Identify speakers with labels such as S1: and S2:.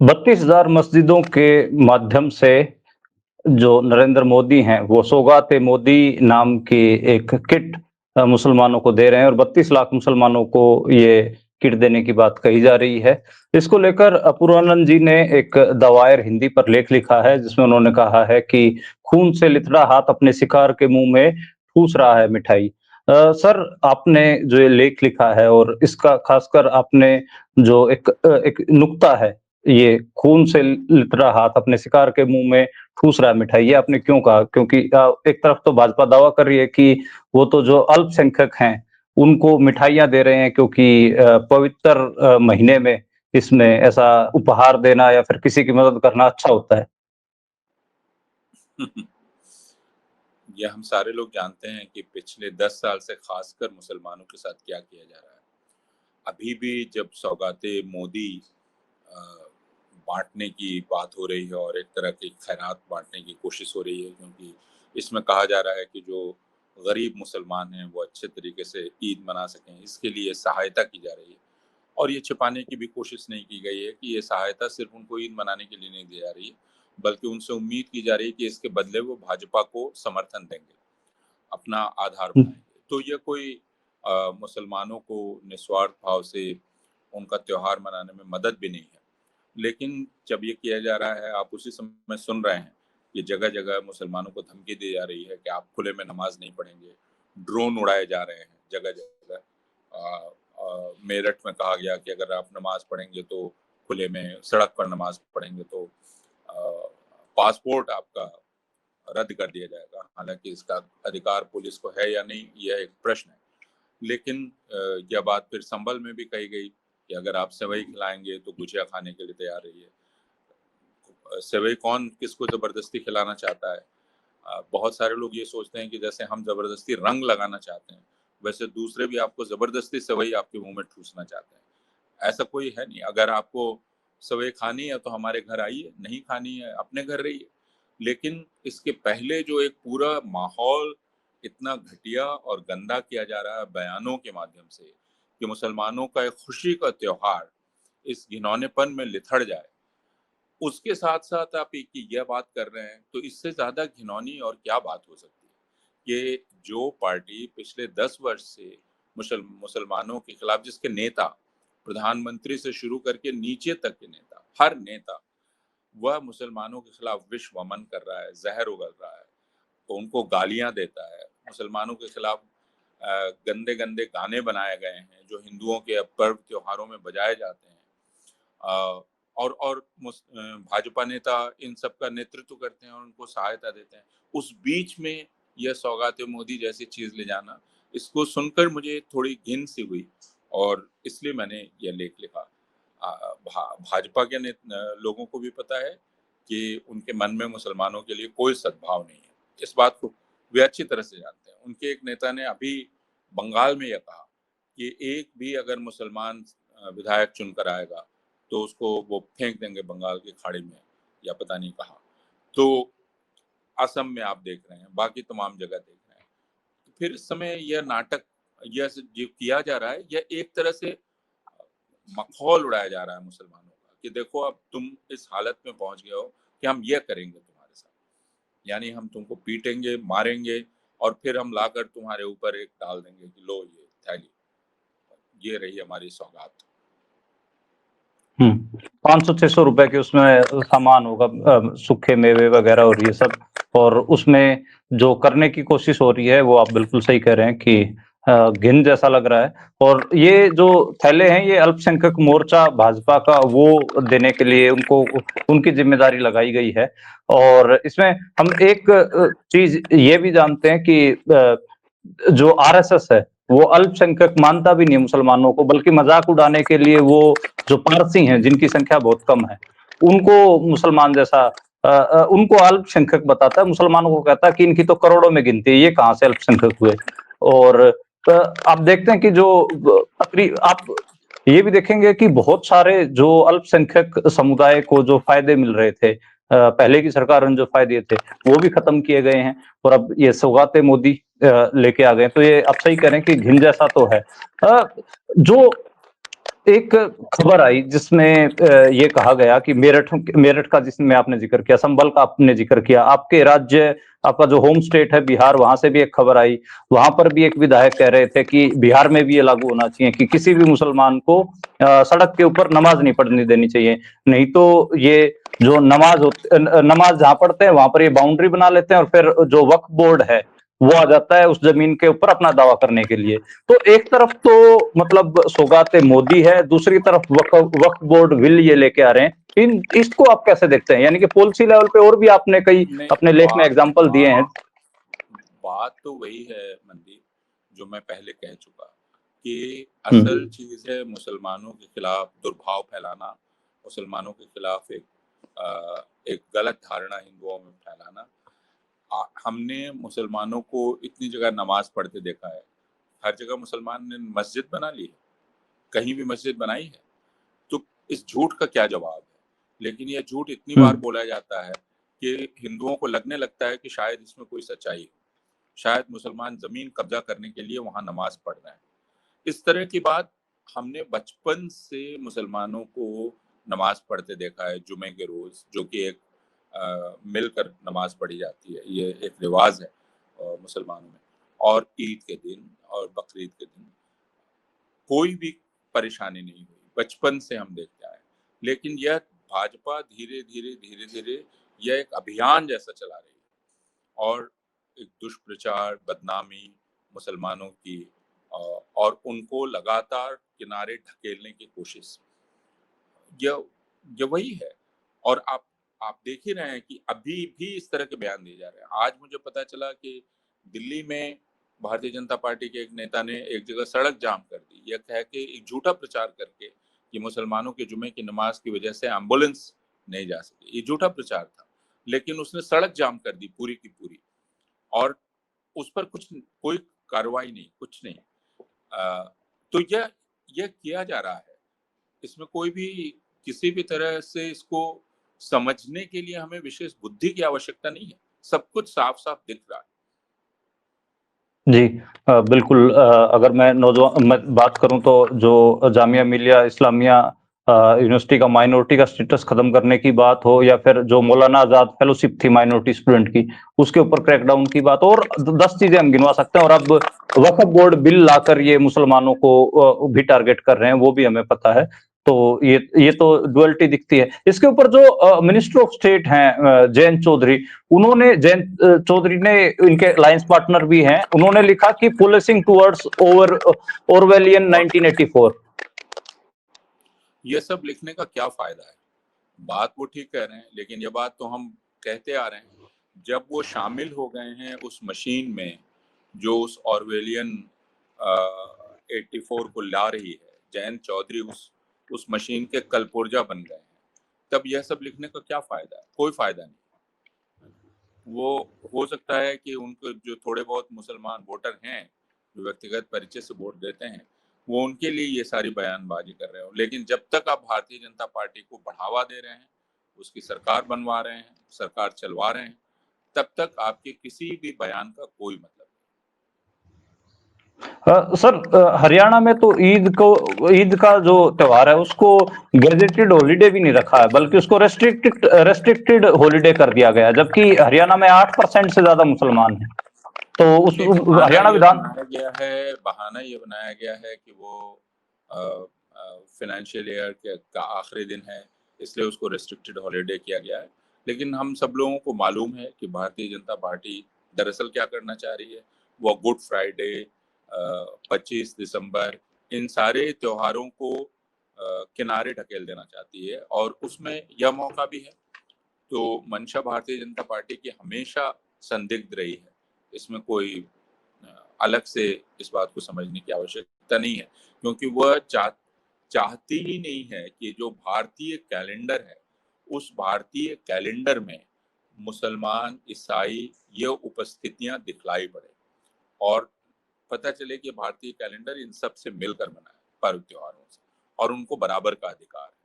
S1: 32,000 मस्जिदों के माध्यम से जो नरेंद्र मोदी हैं, वो सौगात-ए-मोदी नाम की एक किट मुसलमानों को दे रहे हैं और 32 लाख मुसलमानों को ये किट देने की बात कही जा रही है। इसको लेकर अपूर्वानंद जी ने एक द वायर हिंदी पर लेख लिखा है, जिसमें उन्होंने कहा है कि खून से लिथड़ा हाथ अपने शिकार के मुँह में ठूँस रहा है मिठाई। सर, आपने जो ये लेख लिखा है और इसका खासकर आपने जो एक नुक्ता है, ये खून से लिथड़ा हाथ अपने शिकार के मुँह में ठूस रहा है मिठाई, ये आपने क्यों कहा? क्योंकि एक तरफ तो भाजपा दावा कर रही है कि वो तो जो अल्पसंख्यक हैं, उनको मिठाइयाँ दे रहे हैं क्योंकि पवित्र महीने में इसमें ऐसा उपहार देना या फिर किसी की मदद करना अच्छा होता है।
S2: ये हम सारे लोग जानते हैं कि पिछले 10 साल से खासकर मुसलमानों के साथ क्या किया जा रहा है। अभी भी जब सौगाते मोदी अ, बाँटने की बात हो रही है और एक तरह की खैरात बाँटने की कोशिश हो रही है, क्योंकि इसमें कहा जा रहा है कि जो गरीब मुसलमान हैं वो अच्छे तरीके से ईद मना सकें, इसके लिए सहायता की जा रही है। और ये छिपाने की भी कोशिश नहीं की गई है कि ये सहायता सिर्फ़ उनको ईद मनाने के लिए नहीं दी जा रही है, बल्कि उनसे उम्मीद की जा रही है कि इसके बदले वो भाजपा को समर्थन देंगे, अपना आधार
S1: हुँ,
S2: बनाएँगे। तो ये कोई मुसलमानों को निस्वार्थ भाव से उनका त्योहार मनाने में मदद भी नहीं है। लेकिन जब ये किया जा रहा है, आप उसी समय सुन रहे हैं कि जगह-जगह मुसलमानों को धमकी दी जा रही है कि आप खुले में नमाज़ नहीं पढ़ेंगे। ड्रोन उड़ाए जा रहे हैं जगह-जगह। मेरठ में कहा गया कि अगर आप नमाज़ पढ़ेंगे तो खुले में, सड़क पर नमाज़ पढ़ेंगे तो अ, पासपोर्ट आपका रद्द कर दिया जाएगा। हालाँकि इसका अधिकार पुलिस को है या नहीं, यह एक प्रश्न है। लेकिन यह बात फिर संभल में भी कही गई कि अगर आप सेवई खिलाएँगे तो गुझिया खाने के लिए तैयार रहिए। सेवई कौन किसको ज़बरदस्ती खिलाना चाहता है? बहुत सारे लोग ये सोचते हैं कि जैसे हम ज़बरदस्ती रंग लगाना चाहते हैं, वैसे दूसरे भी आपको ज़बरदस्ती सेवई आपके मुँह में ठूँसना चाहते हैं। ऐसा कोई है नहीं, अगर आपको सेवई खानी है तो हमारे घर आइए, नहीं खानी है अपने घर रहिए। लेकिन इसके पहले जो एक पूरा माहौल इतना घटिया और गंदा किया जा रहा है बयानों के माध्यम से, कि मुसलमानों का एक खुशी का त्योहार इस घिनौनेपन में लिथड़ जाए, उसके साथ-साथ आप एक यह बात कर रहे हैं, तो इससे ज़्यादा घिनौनी और क्या बात हो सकती है? ये जो पार्टी पिछले 10 वर्ष से मुसलमानों के खिलाफ, जिसके नेता, प्रधानमंत्री से शुरू करके नीचे तक के नेता, हर नेता, वह मुसलमानों के खिलाफ विष वमन कर रहा है, ज़हर उगल रहा है, तो उनको गालियाँ देता है, मुसलमानों के खिलाफ गंदे-गंदे गाने बनाए गए हैं, जो हिंदुओं के पर्व त्योहारों में बजाए जाते हैं। अ, भाजपा नेता इन सब का नेतृत्व करते हैं और उनको सहायता देते हैं। उस बीच में यह सौगात-ए-मोदी जैसी चीज़ ले जाना, इसको सुनकर मुझे थोड़ी घिन-सी हुई और इसलिए मैंने यह लेख लिखा। भाजपा के लोगों को भी पता है कि उनके मन में मुसलमानों के लिए कोई सद्भाव नहीं है। इस बात को वे अच्छी तरह से जानते हैं। उनके एक नेता ने अभी बंगाल में यह कहा कि एक भी अगर मुसलमान विधायक चुनकर आएगा, तो उसको वो फेंक देंगे बंगाल की खाड़ी में, या पता नहीं कहाँ। तो असम में आप देख रहे हैं, बाकी तमाम जगह देख रहे हैं। तो फिर इस समय यह नाटक, यह जो किया जा रहा है, यह एक तरह से मखौल उड़ाया जा रहा है मुसलमानों का कि देखो अब तुम इस हालत में पहुँच गए हो कि हम यह करेंगे तुम्हारे साथ। यानी हम तुमको पीटेंगे, मारेंगे और फिर हम लाकर तुम्हारे ऊपर एक डाल देंगे कि लो ये थैली, ये रही हमारी सौगात।
S1: हुँ। 500-600 रुपए के उसमें सामान होगा, सूखे मेवे वगैरह और ये सब, और उसमें जो करने की कोशिश हो रही है वो आप बिल्कुल सही कह रहे हैं कि घिन जैसा लग रहा है। और ये जो थैले हैं, ये अल्पसंख्यक मोर्चा भाजपा का वो देने के लिए उनको उनकी ज़िम्मेदारी लगाई गई है। और इसमें हम एक चीज़ ये भी जानते हैं कि जो आरएसएस है, वो अल्पसंख्यक मानता भी नहीं है मुसलमानों को, बल्कि मज़ाक उड़ाने के लिए वो जो पारसी हैं, जिनकी संख्या बहुत कम है, उनको मुसलमान जैसा उनको अल्पसंख्यक बताता है, मुसलमानों को कहता है कि इनकी तो करोड़ों में गिनती है, ये कहाँ से अल्पसंख्यक हुए? और आप देखते हैं कि जो आप ये भी देखेंगे कि बहुत सारे जो अल्पसंख्यक समुदाय को जो फ़ायदे मिल रहे थे, पहले की सरकारों ने जो फ़ायदे थे, वो भी खत्म किए गए हैं और अब ये सौगात-ए-मोदी लेके आ गए हैं। तो ये आप सही कह रहे हैं कि घिन जैसा तो है। जो एक खबर आई जिसमें ये कहा गया कि मेरठ का जिसमें आपने जिक्र किया, संभल का आपने जिक्र किया, आपके राज्य, आपका जो होम स्टेट है बिहार, वहां से भी एक खबर आई। वहां पर भी एक विधायक कह रहे थे कि बिहार में भी ये लागू होना चाहिए कि किसी भी मुसलमान को सड़क के ऊपर नमाज नहीं पढ़ने देनी चाहिए, नहीं तो ये जो नमाज जहां पढ़ते हैं वहां पर ये बाउंड्री बना लेते हैं और फिर जो वक्फ बोर्ड है वो आ जाता है उस जमीन के ऊपर अपना दावा करने के लिए। तो एक तरफ तो मतलब सौगात मोदी है, दूसरी तरफ वक्फ बोर्ड बिल ये लेके आ रहे हैं। इन इसको आप कैसे देखते हैं? यानी कि पॉलिसी लेवल पे और भी आपने कई
S2: नहीं,
S1: अपने लेख में
S2: बात
S1: एग्जांपल दिए हैं।
S2: बात बात तो वही है मनदीप, जो मैं पहले कह चुका कि असल चीज है मुसलमानों के खिलाफ दुर्भाव फैलाना, मुसलमानों के खिलाफ एक गलत धारणा हिंदुओं में फैलाना। हमने मुसलमानों को इतनी जगह नमाज पढ़ते देखा है, हर जगह मुसलमान ने मस्जिद बना ली है, कहीं भी मस्जिद बनाई है, तो इस झूठ का क्या जवाब है? लेकिन यह झूठ इतनी बार बोला जाता है कि हिंदुओं को लगने लगता है कि शायद इसमें कोई सच्चाई है, शायद मुसलमान जमीन कब्जा करने के लिए वहां नमाज पढ़ रहे हैं। इस तरह की बात हमने बचपन से मुसलमानों को नमाज पढ़ते देखा है, जुमे के रोज, जो कि एक मिलकर नमाज पढ़ी जाती है, ये एक रिवाज है मुसलमानों में। और ईद के दिन और बकरीद के दिन कोई भी परेशानी नहीं हुई, बचपन से हम देखते आए। लेकिन यह भाजपा धीरे धीरे धीरे धीरे यह एक अभियान जैसा चला रही है और एक दुष्प्रचार, बदनामी मुसलमानों की और उनको लगातार किनारे ढकेलने की कोशिश, यह वही है। और आप देख ही रहे हैं कि अभी भी इस तरह के बयान दिए जा रहे हैं। आज मुझे पता चला कि दिल्ली में भारतीय जनता पार्टी के एक नेता ने एक जगह सड़क जाम कर दी, यह कह के एक झूठा प्रचार करके कि मुसलमानों के जुमे की नमाज की वजह से एम्बुलेंस नहीं जा सकी। ये झूठा प्रचार था, लेकिन उसने सड़क जाम कर दी पूरी की पूरी और उस पर कोई कार्रवाई नहीं, कुछ नहीं। तो यह किया जा रहा है। इसमें कोई भी किसी भी तरह से इसको समझने के लिए हमें विशेष बुद्धि की आवश्यकता नहीं है। सब कुछ साफ-साफ दिख रहा है।
S1: जी बिल्कुल अगर मैं बात करूं तो जो जामिया मिलिया इस्लामिया यूनिवर्सिटी का माइनॉरिटी का स्टेटस खत्म करने की बात हो या फिर जो मौलाना आजाद फेलोशिप थी माइनॉरिटी स्टूडेंट की, उसके ऊपर क्रैकडाउन की बात और 10 चीजें हम गिनवा सकते हैं और अब वक्फ बोर्ड बिल लाकर ये मुसलमानों को भी टारगेट कर रहे हैं, वो भी हमें पता है। तो ये तो डुअलिटी दिखती है। इसके ऊपर जो मिनिस्टर ऑफ स्टेट हैं जयंत चौधरी, जयंत चौधरी ने, इनके अलायंस पार्टनर भी हैं, उन्होंने लिखा कि पुलिसिंग टुवर्ड्स ओरवेलियन 1984।
S2: ये सब लिखने का क्या फायदा है? बात वो ठीक कह रहे हैं, लेकिन ये बात तो हम कहते आ रहे हैं। जब वो शामिल हो गए हैं उस मशीन में जो उस ऑरवेलियन 84 को ला रही है, जयंत चौधरी उस मशीन के कलपुर्जा बन गए हैं, तब यह सब लिखने का क्या फायदा है? कोई फायदा नहीं। वो हो सकता है कि उनको जो थोड़े बहुत मुसलमान वोटर हैं, जो व्यक्तिगत परिचय से वोट देते हैं, वो उनके लिए ये सारी बयानबाजी कर रहे हो। लेकिन जब तक आप भारतीय जनता पार्टी को बढ़ावा दे रहे हैं, उसकी सरकार बनवा रहे हैं, सरकार चलवा रहे हैं, तब तक आपके किसी भी बयान का कोई मतलब नहीं।
S1: सर हरियाणा में तो ईद का जो त्योहार है उसको गेजेटेड हॉलीडे भी नहीं रखा है, बल्कि उसको रेस्ट्रिक्टेड हॉलीडे कर दिया गया, जबकि हरियाणा में 8% से ज्यादा मुसलमान हैं। तो उस
S2: एक
S1: हरियाणा विधान
S2: बहाना ये बनाया गया है कि वो फाइनेंशियल ईयर का आखिरी दिन है, इसलिए उसको रेस्ट्रिक्टेड हॉलीडे किया गया है। लेकिन हम सब लोगों को मालूम है कि भारतीय जनता पार्टी दरअसल क्या करना चाह रही है। वो गुड फ्राइडे, 25 दिसंबर, इन सारे त्योहारों को किनारे ढकेल देना चाहती है और उसमें यह मौका भी है। तो मंशा भारतीय जनता पार्टी की हमेशा संदिग्ध रही है। इसमें कोई अलग से इस बात को समझने की आवश्यकता नहीं है, क्योंकि वह चाहती ही नहीं है कि जो भारतीय कैलेंडर है, उस भारतीय कैलेंडर में मुसलमान, ईसाई ये उपस्थितियां दिखलाई पड़े और पता चले कि भारतीय कैलेंडर इन सब से मिलकर बना है, पर्व त्योहारों से, और उनको बराबर का अधिकार है।